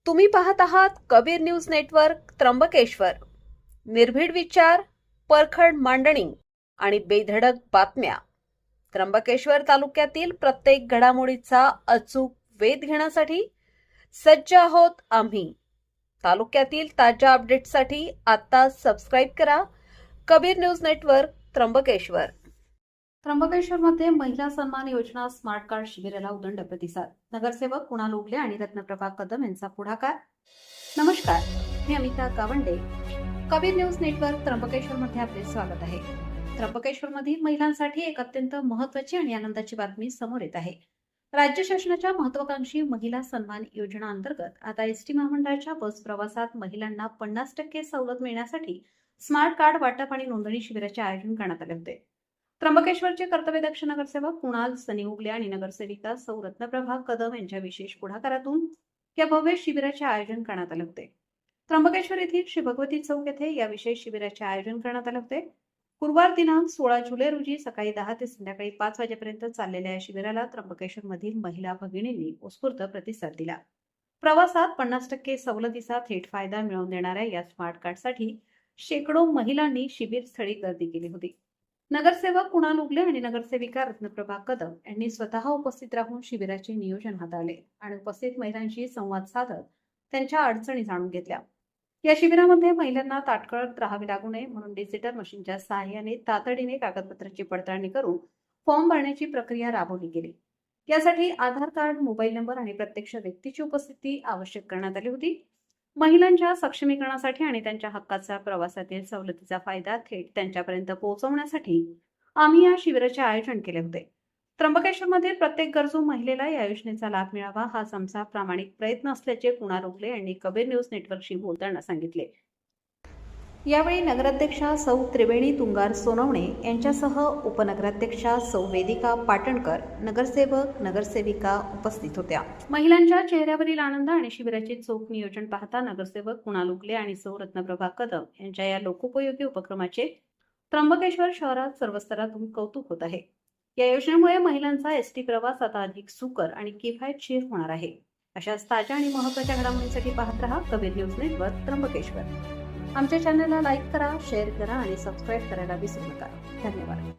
तुम्ही पाहत आहात कबीर न्यूज नेटवर्क त्र्यंबकेश्वर. निर्भीड विचार, परखड मांडणी आणि बेधडक बातम्या. त्र्यंबकेश्वर तालुक्यातील प्रत्येक घडामोडीचा अचूक वेध घेण्यासाठी सज्ज आहोत आम्ही. तालुक्यातील ताज्या अपडेट्ससाठी आता सबस्क्राईब करा कबीर न्यूज नेटवर्क त्र्यंबकेश्वर. त्र्यंबकेश्वरमध्ये महिला सन्मान योजना स्मार्ट कार्ड शिबिराला उदंड प्रतिसाद. नगरसेवक कुणाल उगले आणि रत्नप्रभा कदम यांचा पुढाकार. नमस्कार, मी अमिता गावंडे. कबीर न्यूज नेटवर्क त्र्यंबकेश्वर मध्ये आपले स्वागत आहे. त्र्यंबकेश्वरमधील महिलांसाठी एक अत्यंत महत्त्वाची आणि आनंदाची बातमी समोर येत आहे. राज्य शासनाच्या महत्वाकांक्षी महिला सन्मान योजना अंतर्गत आता एसटी महामंडळाच्या बस प्रवासात महिलांना 50% सवलत मिळण्यासाठी स्मार्ट कार्ड वाटप आणि नोंदणी शिबिराचे आयोजन करण्यात आले होते. त्र्यंबकेश्वरचे कर्तव्यदक्ष नगरसेवक कुणाल सनी उगले आणि नगरसेविका सौ रत्नप्रभा कदम यांच्या विशेष पुढाकारातून या भव्य शिबिराचे आयोजन करण्यात आले होते. त्र्यंबकेश्वर येथील श्री भगवती चौक येथे या विशेष शिबिराचे आयोजन करण्यात आले होते. गुरुवार दिनांक 16 जुलै रोजी सकाळी 10 ते संध्याकाळी 5 वाजेपर्यंत चाललेल्या या शिबिराला त्र्यंबकेश्वर मधील महिला भगिनींनी उत्स्फूर्त प्रतिसाद दिला. प्रवासात 50% सवलतीचा थेट फायदा मिळवून देणाऱ्या या स्मार्ट कार्डसाठी शेकडो महिलांनी शिबिर स्थळी गर्दी केली होती. नगरसेवक कुणाल उगले आणि नगरसेविका रत्नप्रभा कदम यांनी स्वतः उपस्थित राहून शिबिराचे नियोजन हाताळले आणि उपस्थित महिलांशी संवाद साधत त्यांच्या अडचणी जाणून घेतल्या. या शिबिरामध्ये महिलांना ताटकळत राहावे लागू नये म्हणून डिजिटल मशीनच्या सहाय्याने तातडीने कागदपत्रांची पडताळणी करून फॉर्म भरण्याची प्रक्रिया राबवली गेली. यासाठी आधार कार्ड, मोबाईल नंबर आणि प्रत्यक्ष व्यक्तीची उपस्थिती आवश्यक करण्यात आली होती. महिलांच्या सक्षमीकरणासाठी आणि त्यांच्या हक्काचा प्रवासातील सवलतीचा फायदा थेट त्यांच्यापर्यंत पोहोचवण्यासाठी आम्ही या शिबिराचे आयोजन केले होते. त्र्यंबकेश्वरमधील प्रत्येक गरजू महिलेला या योजनेचा लाभ मिळावा हाच आमचा प्रामाणिक प्रयत्न असल्याचे कुणाल उगले यांनी कबीर न्यूज नेटवर्कशी बोलताना सांगितले. यावेळी नगराध्यक्षा सौ त्रिवेणी तुंगार सोनवणे यांच्यासह उपनगराध्यक्षा सौ वेदिका पाटणकर, नगरसेवक, नगरसेविका उपस्थित होत्या. महिलांच्या चेहऱ्यावरील आनंद आणि शिबिराचे चोख नियोजन पाहता नगरसेवक कुणाल उगले आणि सौ रत्नप्रभा कदम यांच्या या लोकोपयोगी उपक्रमाचे त्र्यंबकेश्वर शहरात सर्व स्तरातून कौतुक होत आहे. या योजनेमुळे महिलांचा एसटी प्रवास आता अधिक सुकर आणि किफायतशीर होणार आहे. अशाच ताज्या आणि महत्त्वाच्या घडामोडींसाठी पाहत रहा कबीर न्यूज नेटवर्क त्र्यंबकेश्वर. आमच्या चॅनलला लाईक करा, शेअर करा आणि सबस्क्राईब करायला विसरू नका. धन्यवाद.